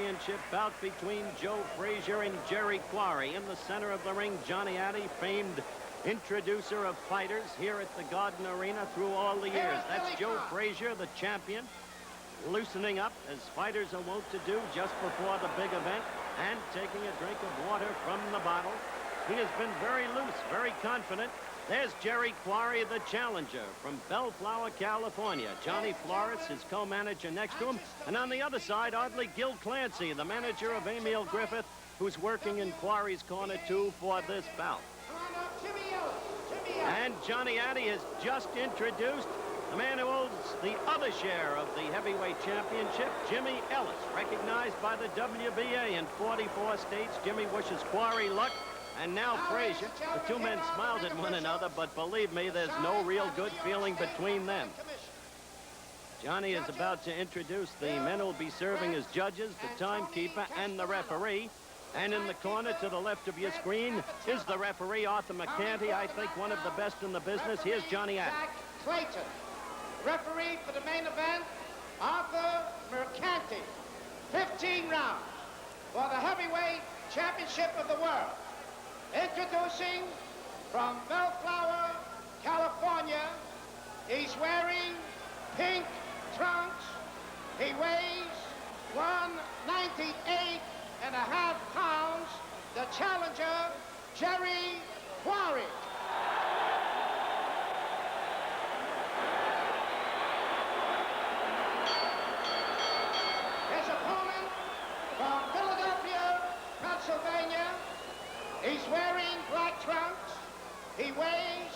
championship bout between Joe Frazier and Jerry Quarry. In the center of the ring, Johnny Addy, famed introducer of fighters here at the Garden Arena through all the years. That's Joe Frazier, the champion, loosening up as fighters are wont to do just before the big event, and taking a drink of water from the bottle. He has been very loose, very confident. There's Jerry Quarry, the challenger from Bellflower, California. Johnny Flores, his co-manager, next to him. And on the other side, oddly, Gil Clancy, the manager of Emil Griffith, who's working in Quarry's corner, too, for this bout. And Johnny Addy has just introduced the man who owns the other share of the heavyweight championship, Jimmy Ellis, recognized by the WBA in 44 states. Jimmy wishes Quarry luck. And now Frazier. The two men smiled at one another, but believe me, there's no real good feeling between them. Johnny is about to introduce the men who will be serving as judges, the timekeeper, and the referee. And in the corner to the left of your screen is the referee, Arthur McCanty, I think one of the best in the business. Here's Johnny Addy. Clayton. Referee for the main event, Arthur McCanty. 15 rounds for the heavyweight championship of the world. Introducing from Bellflower, California, he's wearing pink trunks. He weighs 198.5 pounds. The challenger, Jerry Quarry. His opponent from Philadelphia, Pennsylvania. He's wearing black trunks. He weighs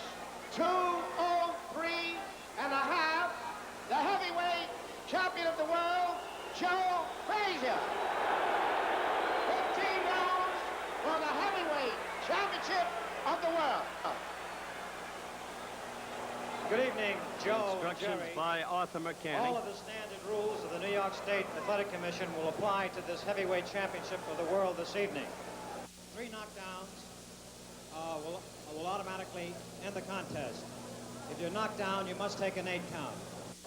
203.5. The heavyweight champion of the world, Joe Frazier. 15 rounds for the heavyweight championship of the world. Good evening, Joe. Instructions Jerry. by Arthur McCanty. All of the standard rules of the New York State Athletic Commission will apply to this heavyweight championship of the world this evening. 3 knockdowns will automatically end the contest. If you're knocked down, you must take an 8 count.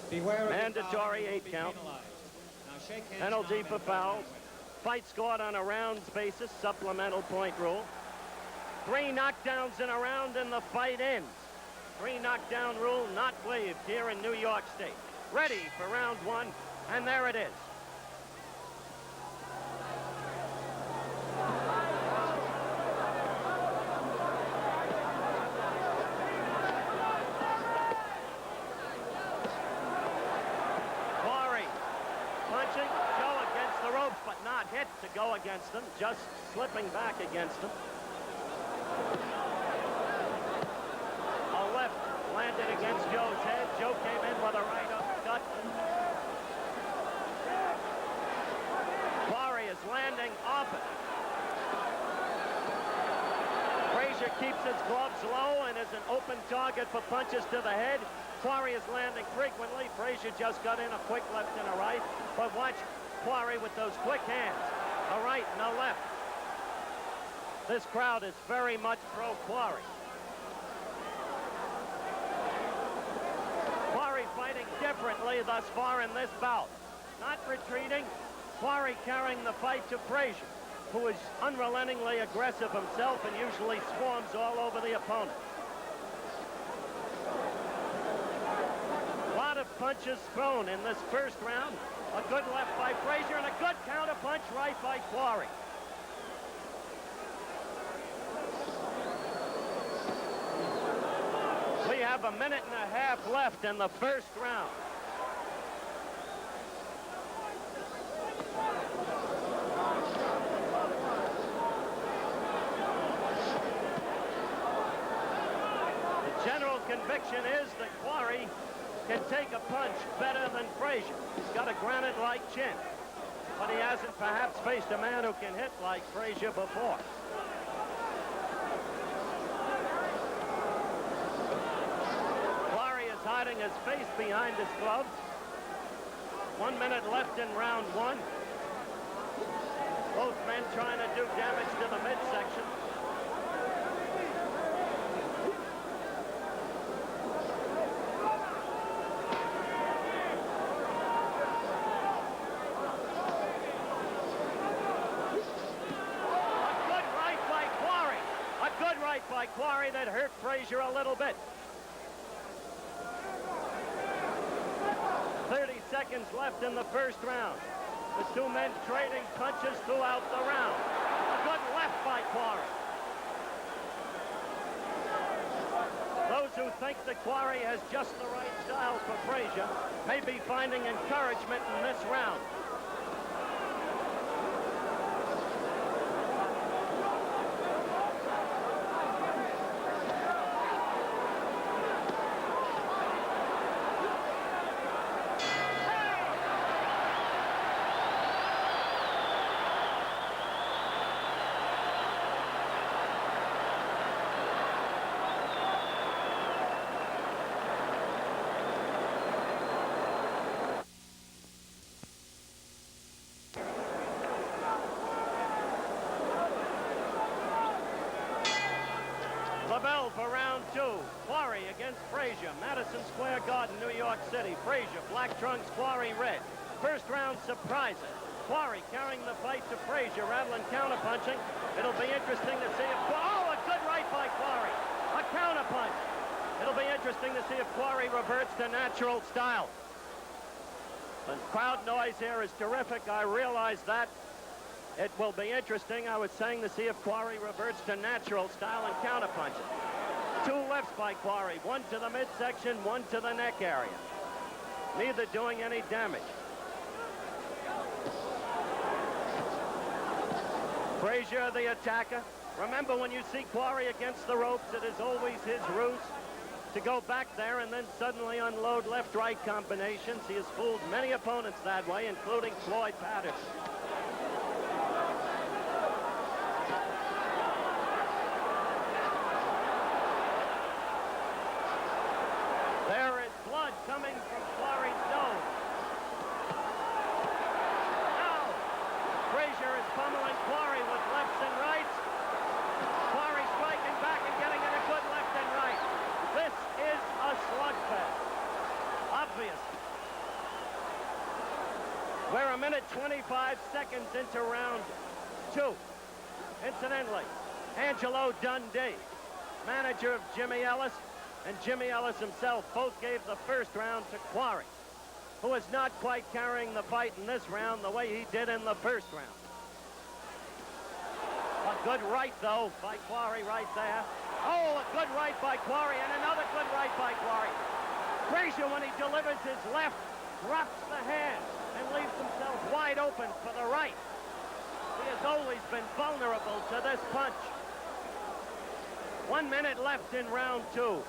Beware of mandatory 8 count. Now shake hands. Penalty for foul. Fight scored on a rounds basis, supplemental point rule. 3 knockdowns in a round and the fight ends. 3 knockdown rule not waived here in New York State. Ready for round 1, and there it is. But not hit to go against him, just slipping back against him. A left landed against Joe's head. Joe came in with a right uppercut. Quarry is landing off it. Frazier keeps his gloves low and is an open target for punches to the head. Quarry is landing frequently. Frazier just got in a quick left and a right, but watch Quarry with those quick hands, a right and a left. This crowd is very much pro Quarry. Quarry fighting differently thus far in this bout. Not retreating, Quarry carrying the fight to Frazier, who is unrelentingly aggressive himself and usually swarms all over the opponent. A lot of punches thrown in this first round. A good left by Frazier and a good counter punch right by Quarry. We have a minute and a half left in the first round. The general conviction is that Quarry can take a punch better than Frazier. He's got a granite-like chin, but he hasn't perhaps faced a man who can hit like Frazier before. Quarry is hiding his face behind his gloves. 1 minute left in round 1. Both men trying to do damage to the midsection. right by Quarry that hurt Frazier a little bit. 30 seconds left in the first round. The two men trading punches throughout the round. A good left by Quarry. Those who think that Quarry has just the right style for Frazier may be finding encouragement in this round. The bell for round two. Quarry against Frazier. Madison Square Garden, New York City. Frazier, black trunks, Quarry, red. First round surprises. Quarry carrying the fight to Frazier, rattling counterpunching. It'll be interesting to see if... Oh, a good right by Quarry. A counterpunch. It'll be interesting to see if Quarry reverts to natural style. The crowd noise here is terrific. I realize that. It will be interesting, I was saying, to see if Quarry reverts to natural style and counterpunches. Two lefts by Quarry, one to the midsection, one to the neck area. Neither doing any damage. Frazier, the attacker. Remember, when you see Quarry against the ropes, it is always his ruse to go back there and then suddenly unload left-right combinations. He has fooled many opponents that way, including Floyd Patterson. There is blood coming from Quarry's nose. Now, Frazier is pummeling Quarry with lefts and rights. Quarry striking back and getting in a good left and right. This is a slugfest. Obviously. We're a minute 25 seconds into round two. Incidentally, Angelo Dundee, manager of Jimmy Ellis, and Jimmy Ellis himself both gave the first round to Quarry, who is not quite carrying the fight in this round the way he did in the first round. A good right, though, by Quarry right there. Oh, a good right by Quarry, and another good right by Quarry. Frazier, when he delivers his left, drops the hand and leaves himself wide open for the right. He has always been vulnerable to this punch. 1 minute left in round two.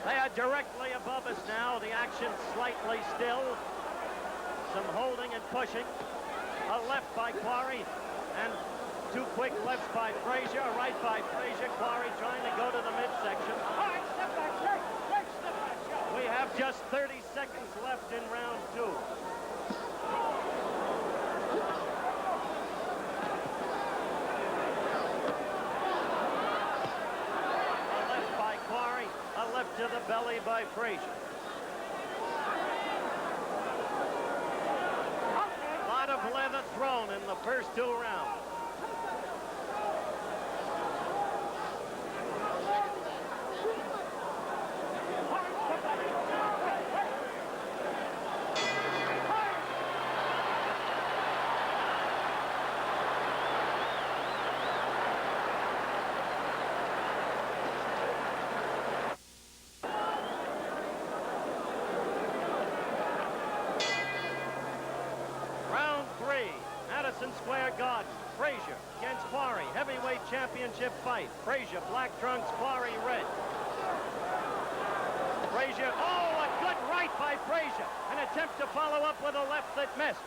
They are directly above us now. The action slightly still. Some holding and pushing. A left by Quarry and two quick lefts by Frazier. A right by Frazier. Quarry trying to go to the midsection. All right, step back, Jake. Jake, step back, Joe. We have just 30 seconds left in round two. Left to the belly by Frazier. A lot of leather thrown in the first two rounds. Madison Square Garden. Frazier against Quarry. Heavyweight championship fight. Frazier, black trunks, Quarry, red. Frazier, oh, a good right by Frazier. An attempt to follow up with a left that missed.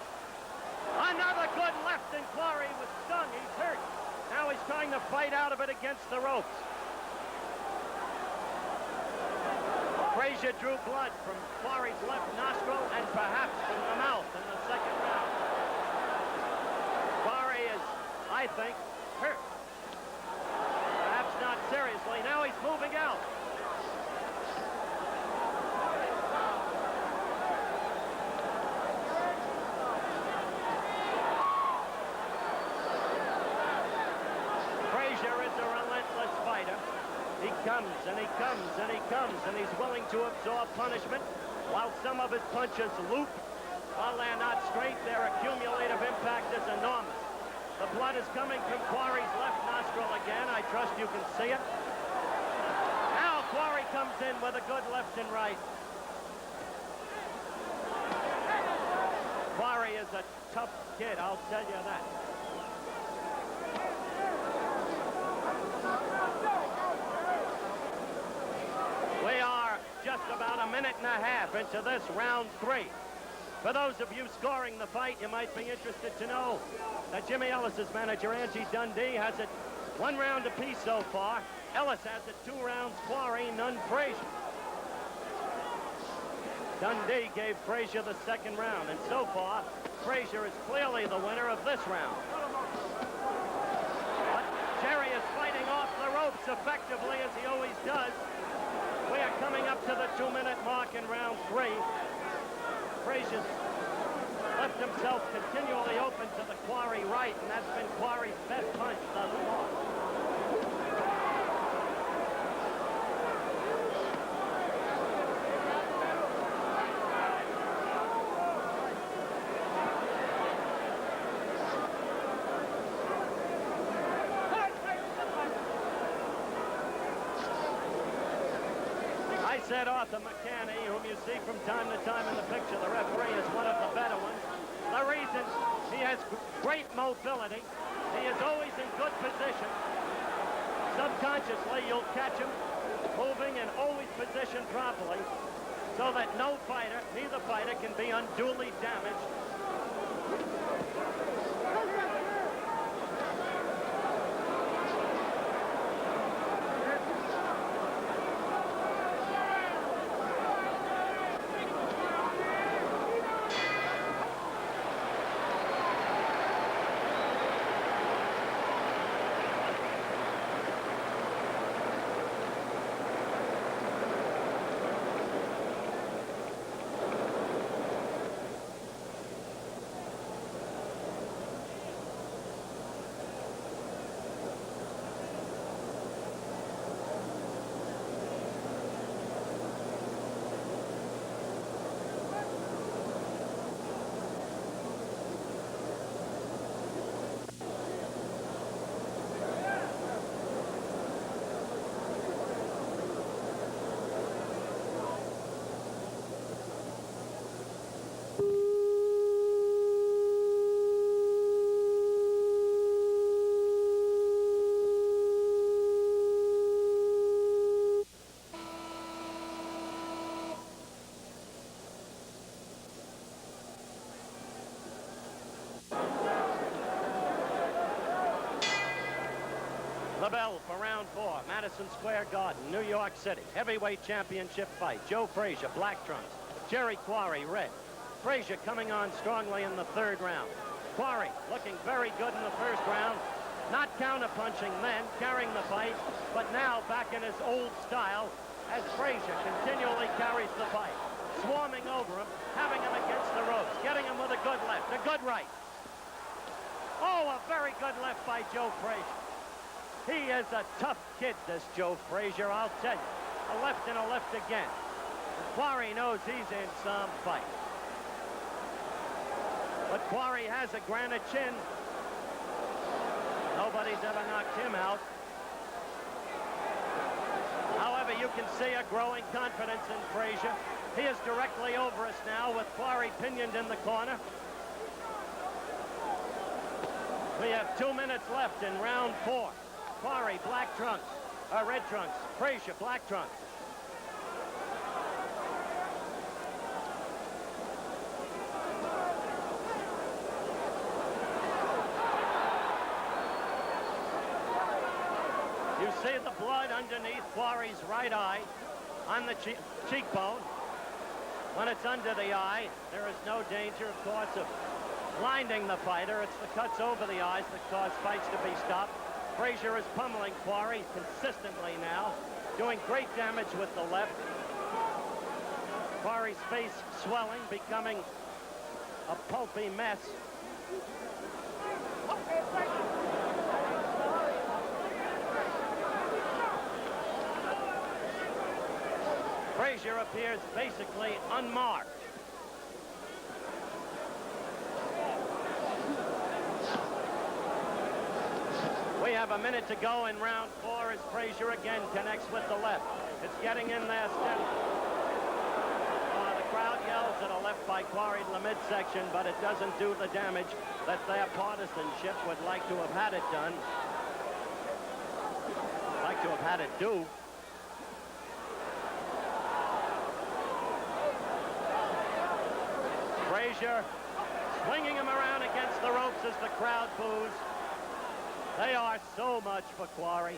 Another good left, and Quarry was stung. He's hurt. Now he's trying to fight out of it against the ropes. Frazier drew blood from Quarry's left nostril and perhaps from the mouth in the second round. Quarry is, I think, hurt. Perhaps not seriously. Now he's moving out. and he's willing to absorb punishment. While some of his punches loop, while they're not straight, their accumulative impact is enormous. The blood is coming from Quarry's left nostril again. I trust you can see it. Now Quarry comes in with a good left and right. Quarry is a tough kid, I'll tell you that. We are just about a minute and a half into this round 3. For those of you scoring the fight, you might be interested to know that Jimmy Ellis's manager, Angie Dundee, has it 1 round apiece so far. Ellis has it 2 rounds, Quarry, none Frazier. Dundee gave Frazier the 2nd round, and so far, Frazier is clearly the winner of this round. But Jerry is fighting off the ropes effectively, as he always does. We are coming up to the 2-minute mark in round 3. Frazier's left himself continually open to the Quarry right, and that's been Quarry's best punch thus far. I said Arthur McCanny, whom you see from time to time in the picture, the referee, is one of the better ones. The reason, he has great mobility. He is always in good position. Subconsciously, you'll catch him moving and always positioned properly so that no fighter, neither fighter, can be unduly damaged. The bell for round 4, Madison Square Garden, New York City. Heavyweight championship fight. Joe Frazier, black trunks. Jerry Quarry, red. Frazier coming on strongly in the 3rd round. Quarry looking very good in the 1st round. Not counterpunching then, carrying the fight, but now back in his old style as Frazier continually carries the fight. Swarming over him, having him against the ropes, getting him with a good left, a good right. Oh, a very good left by Joe Frazier. He is a tough kid, this Joe Frazier, I'll tell you. A left and a left again. Quarry knows he's in some fight. But Quarry has a granite chin. Nobody's ever knocked him out. However, you can see a growing confidence in Frazier. He is directly over us now with Quarry pinioned in the corner. We have 2 minutes left in round 4. Quarry, black trunks, red trunks. Frazier, black trunks. You see the blood underneath Quarry's right eye on the cheekbone. When it's under the eye, there is no danger, of course, of blinding the fighter. It's the cuts over the eyes that cause fights to be stopped. Frazier is pummeling Quarry consistently now, doing great damage with the left. Quarry's face swelling, becoming a pulpy mess. Frazier appears basically unmarked. We have a minute to go in round 4 as Frazier again connects with the left. It's getting in there steadily. The crowd yells at a left by Quarry to the midsection, but it doesn't do the damage that their partisanship would like to have had it done. Like to have had it do. Frazier swinging him around against the ropes as the crowd boos. They are so much for Quarry,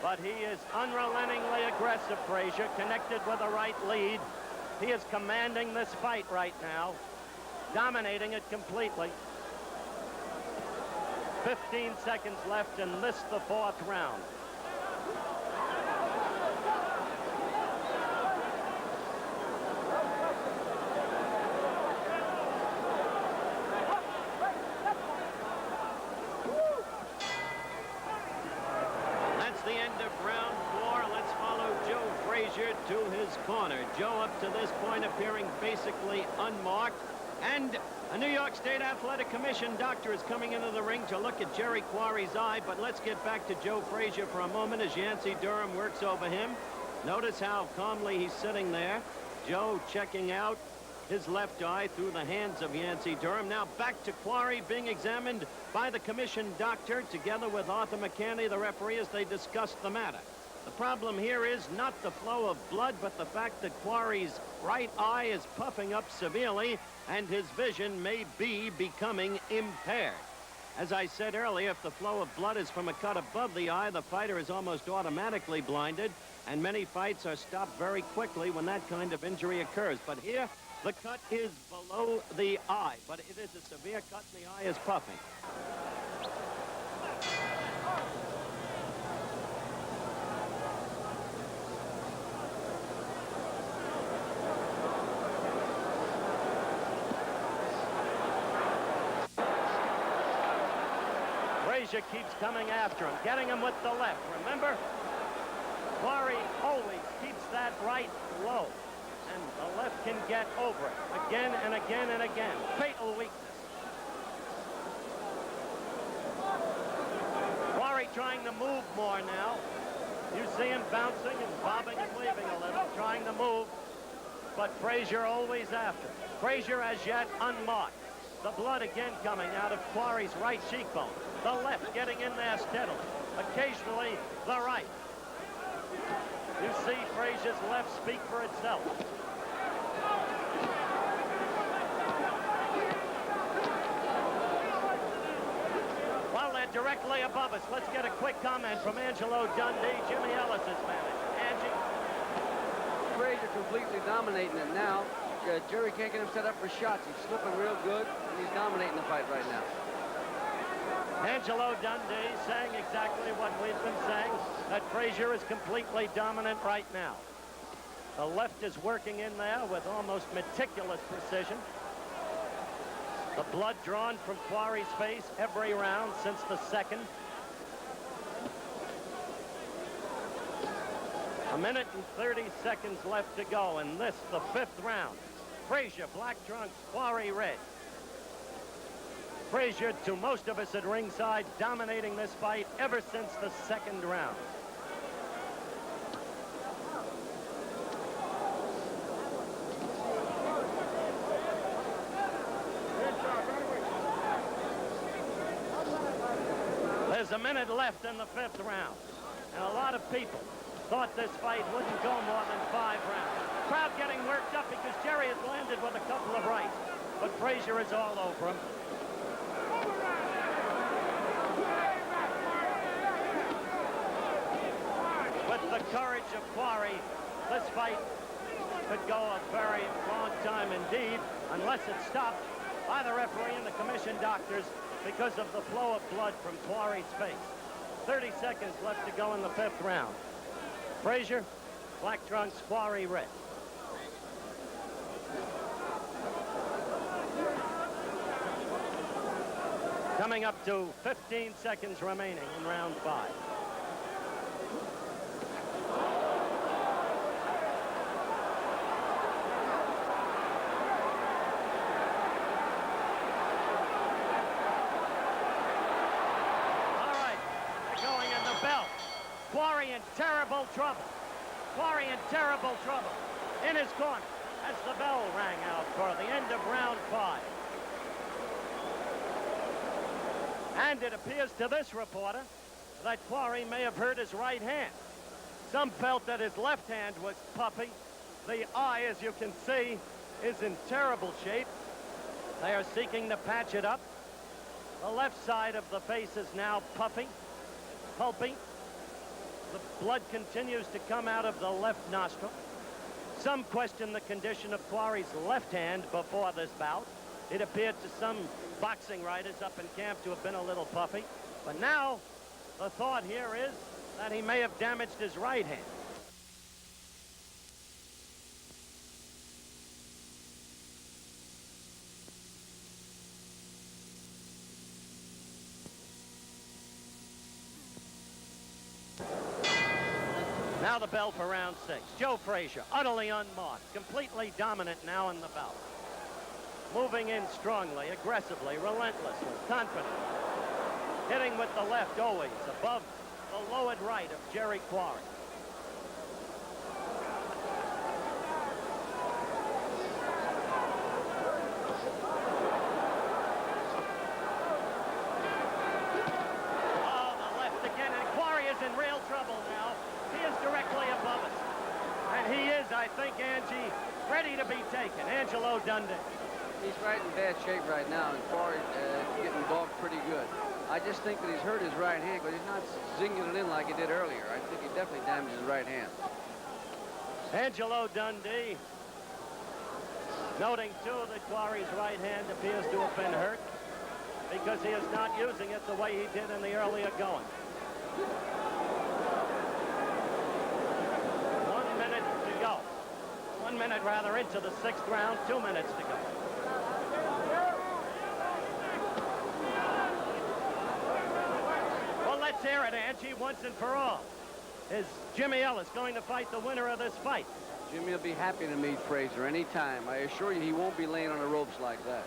but he is unrelentingly aggressive, Frazier, connected with a right lead. He is commanding this fight right now, dominating it completely. 15 seconds left in this, the 4th round. The end of round 4. Let's follow Joe Frazier to his corner. Joe up to this point appearing basically unmarked, and a New York State Athletic Commission doctor is coming into the ring to look at Jerry Quarry's eye. But let's get back to Joe Frazier for a moment as Yancey Durham works over him. Notice how calmly he's sitting there. Joe checking out his left eye through the hands of Yancey Durham. Now back to Quarry being examined by the commission doctor together with Arthur McCanny, the referee, as they discussed the matter. The problem here is not the flow of blood, but the fact that Quarry's right eye is puffing up severely and his vision may be becoming impaired. As I said earlier, if the flow of blood is from a cut above the eye, the fighter is almost automatically blinded, and many fights are stopped very quickly when that kind of injury occurs. But here, the cut is below the eye, but it is a severe cut and the eye is puffing. Frazier keeps coming after him, getting him with the left. Remember, Quarry always keeps that right low, and the left can get over it again and again and again. Fatal weakness. Quarry trying to move more now. You see him bouncing and bobbing and weaving a little, trying to move, but Frazier always after. Frazier as yet unmarked. The blood again coming out of Quarry's right cheekbone. The left getting in there steadily. Occasionally, the right. You see Frazier's left speak for itself. Well, they're directly above us. Let's get a quick comment from Angelo Dundee, Jimmy Ellis's manager. Angie? Frazier completely dominating it now. Jerry can't get him set up for shots. He's slipping real good, and he's dominating the fight right now. Angelo Dundee saying exactly what we've been saying, that Frazier is completely dominant right now. The left is working in there with almost meticulous precision. The blood drawn from Quarry's face every round since the second. A minute and 30 seconds left to go in this, the 5th round. Frazier, black trunks, Quarry, red. Frazier, to most of us at ringside, dominating this fight ever since the 2nd round. There's a minute left in the 5th round, and a lot of people thought this fight wouldn't go more than 5 rounds. Crowd getting worked up because Jerry has landed with a couple of rights, but Frazier is all over him. With the courage of Quarry, this fight could go a very long time indeed, unless it's stopped by the referee and the commission doctors because of the flow of blood from Quarry's face. 30 seconds left to go in the 5th round. Frazier, black trunks, Quarry, red. Coming up to 15 seconds remaining in round 5. in terrible trouble. Quarry in terrible trouble. In his corner as the bell rang out for the end of round 5. And it appears to this reporter that Quarry may have hurt his right hand. Some felt that his left hand was puffy. The eye, as you can see, is in terrible shape. They are seeking to patch it up. The left side of the face is now puffy, pulpy. The blood continues to come out of the left nostril. Some question the condition of Quarry's left hand before this bout. It appeared to some boxing writers up in camp to have been a little puffy. But now, the thought here is that he may have damaged his right hand. Now the bell for round 6. Joe Frazier, utterly unmarked, completely dominant now in the bout. Moving in strongly, aggressively, relentlessly, confident. Hitting with the left always above the lowered right of Jerry Quarry. Oh, the left again, and Quarry is in real trouble now. He is directly above us. And he is, I think, Angie, ready to be taken. Angelo Dundee. He's right in bad shape right now, and Quarry's getting dogged pretty good. I just think that he's hurt his right hand, but he's not zinging it in like he did earlier. I think he definitely damaged his right hand. Angelo Dundee noting, too, that Quarry's right hand appears to have been hurt because he is not using it the way he did in the earlier going. 1 minute to go. 1 minute, rather, into the 6th round. 2 minutes to go. Let's hear it, Angie, once and for all. Is Jimmy Ellis going to fight the winner of this fight? Jimmy will be happy to meet Frazier anytime. I assure you he won't be laying on the ropes like that.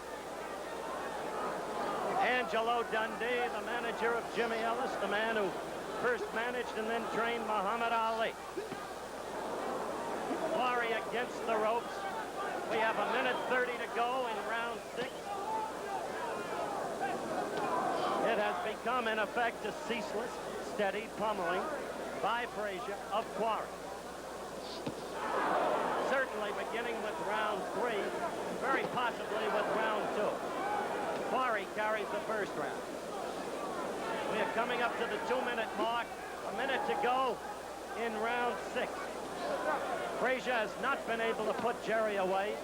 Angelo Dundee, the manager of Jimmy Ellis, the man who first managed and then trained Muhammad Ali. Quarry against the ropes. We have 1:30 to go in round 6. It has become, in effect, a ceaseless, steady pummeling by Frazier of Quarry. Certainly beginning with round 3, very possibly with round 2. Quarry carries the first round. We are coming up to the 2-minute mark. 1 minute to go in round 6. Frazier has not been able to put Jerry away.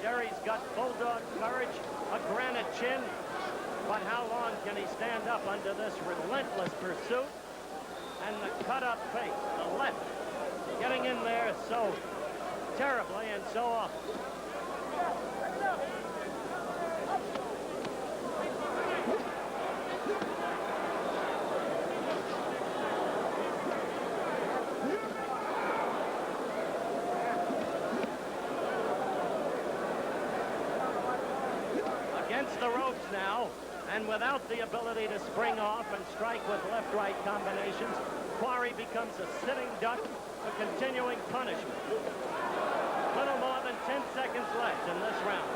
Jerry's got bulldog courage, a granite chin. But how long can he stand up under this relentless pursuit? And the cut-up face, the left, getting in there so terribly and so often. Against the ropes now. And without the ability to spring off and strike with left-right combinations, Quarry becomes a sitting duck, a continuing punishment. Little more than 10 seconds left in this round.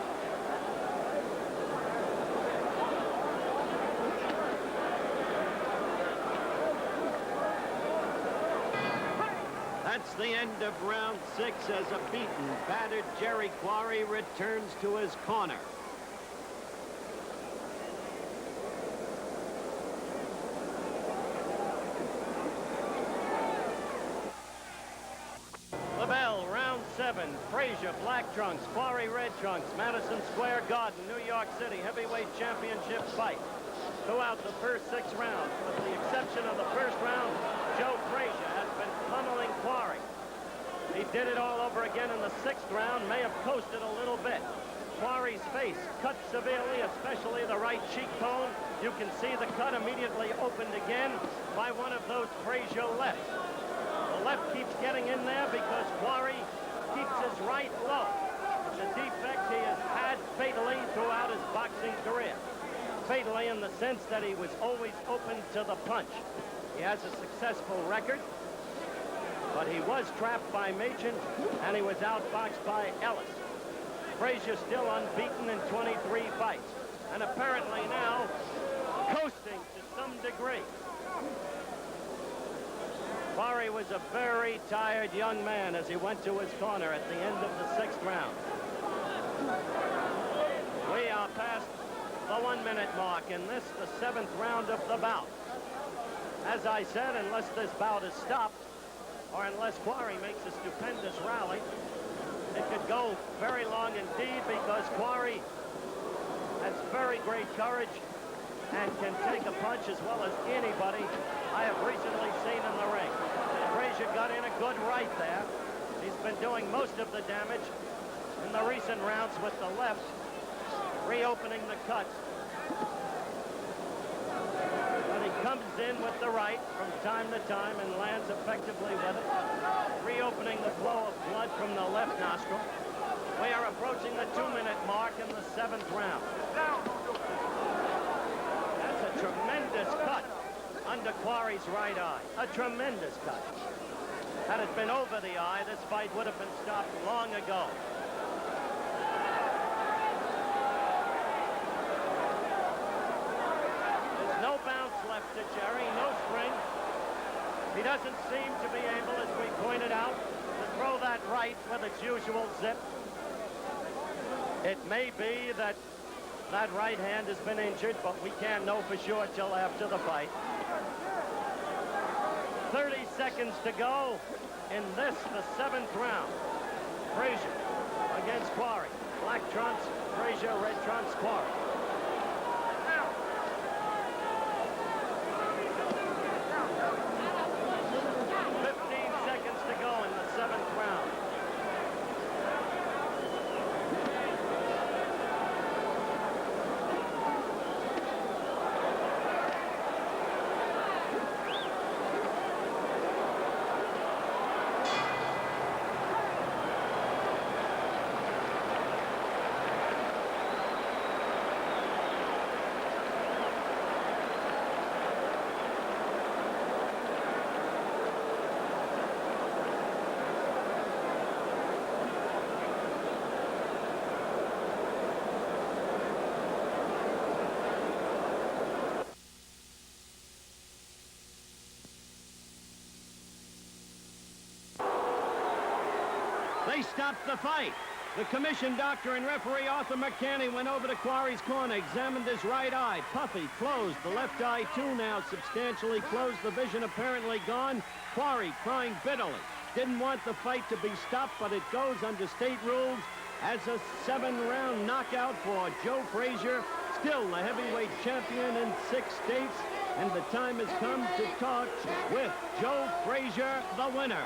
That's the end of round 6 as a beaten, battered Jerry Quarry returns to his corner. The bell, round 7, Frazier, black trunks, Quarry, red trunks, Madison Square Garden, New York City, heavyweight championship fight. Throughout the first 6 rounds, with the exception of the first round, Joe Frazier has been pummeling Quarry. He did it all over again in the 6th round, may have coasted a little bit. Quarry's face cut severely, especially the right cheekbone. You can see the cut immediately opened again by one of those Frazier lefts. The left keeps getting in there because Quarry keeps his right low. The defect he has had fatally throughout his boxing career. Fatally in the sense that he was always open to the punch. He has a successful record. but he was trapped by Machen, and he was outboxed by Ellis. Frazier still unbeaten in 23 fights, and apparently now coasting to some degree. Quarry was a very tired young man as he went to his corner at the end of the 6th round. We are past the 1-minute mark in this, the 7th round of the bout. As I said, unless this bout is stopped, or unless Quarry makes a stupendous rally, it could go very long indeed, because Quarry has very great courage and can take a punch as well as anybody I have recently seen in the ring. Frazier got in a good right there. He's been doing most of the damage in the recent rounds with the left, reopening the cuts. But he comes in with the right from time to time and lands effectively with it, reopening the flow of blood from the left nostril. We are approaching the 2-minute mark in the 7th round. That's a tremendous cut under Quarry's right eye. A tremendous cut. Had it been over the eye, this fight would have been stopped long ago. There's no bounce left to Jerry, no spring. He doesn't seem to be able, as we pointed out, to throw that right with its usual zip. It may be that that right hand has been injured, but we can't know for sure till after the fight. 30 seconds to go in this, the 7th round. Frazier against Quarry. Black trunks, Frazier, red trunks, Quarry. 15 seconds to go in the 7th round. They stopped the fight. The commission doctor and referee Arthur McCanny went over to Quarry's corner, examined his right eye. Puffy, closed. The left eye, too, now substantially closed. The vision apparently gone. Quarry crying bitterly. Didn't want the fight to be stopped, but it goes under state rules as a 7-round knockout for Joe Frazier, still the heavyweight champion in 6 states. And the time has come to talk with Joe Frazier, the winner.